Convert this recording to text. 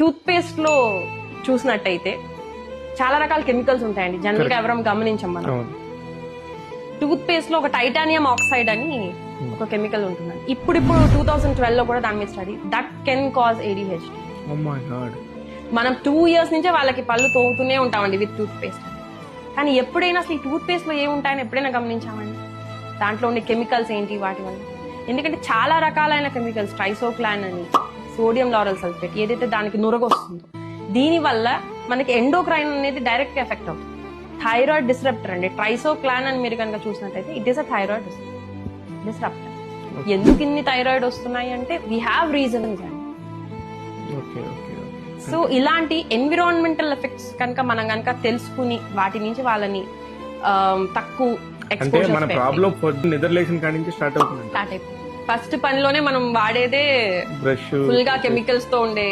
Tooth paste లో చూసినట్టయితే చాలా రకాల కెమికల్స్ ఉంటాయండి. జనరల్ గా ఎవరం గమనించాం మనం. టూత్ పేస్ట్ లో ఒక టైటానియం ఆక్సైడ్ అని ఒక కెమికల్ ఉంటుంది. ఇప్పుడు 2012 లో కూడా దాని మీద study that can cause ADHD. మనం 2 years నుంచే వాళ్ళకి పళ్ళు తోగుతూనే ఉంటామండి విత్ టూత్ పేస్ట్. కానీ ఎప్పుడైనా అసలు ఈ టూత్ పేస్ట్ లో ఏముంటాయని ఎప్పుడైనా గమనించామండి? దాంట్లో ఉండే కెమికల్స్ ఏంటి వాటి వల్ల? ఎందుకంటే చాలా రకాలైన కెమికల్స్, ట్రైసోక్లాన్ అని, సోడియం లారల్ సల్ఫేట్, ఏదైతే దానికి నురగొస్తుందో దీని వల్ల మనకి ఎండోక్రైన్ అనేది డైరెక్ట్ ఎఫెక్ట్ అవుతుంది. థైరాయిడ్ డిస్రప్టర్ అండి. ట్రైసోక్లాన్ అని మీరు కనుక చూసినట్టయితే it is a thyroid disruptor. ఎందుకు ఇన్ని థైరాయిడ్ వస్తున్నాయి అంటే వీ హ్యావ్ రీజన్స్ అండి. సో ఇలాంటి ఎన్విరాన్మెంటల్ ఎఫెక్ట్స్ కనుక మనం కనుక తెలుసుకుని వాటి నుంచి వాళ్ళని తక్కువ స్టార్ట్ అయిపోతుంది. ఫస్ట్ పనిలోనే మనం వాడేదే బ్రష్ ఫుల్ గా కెమికల్స్ తో ఉండే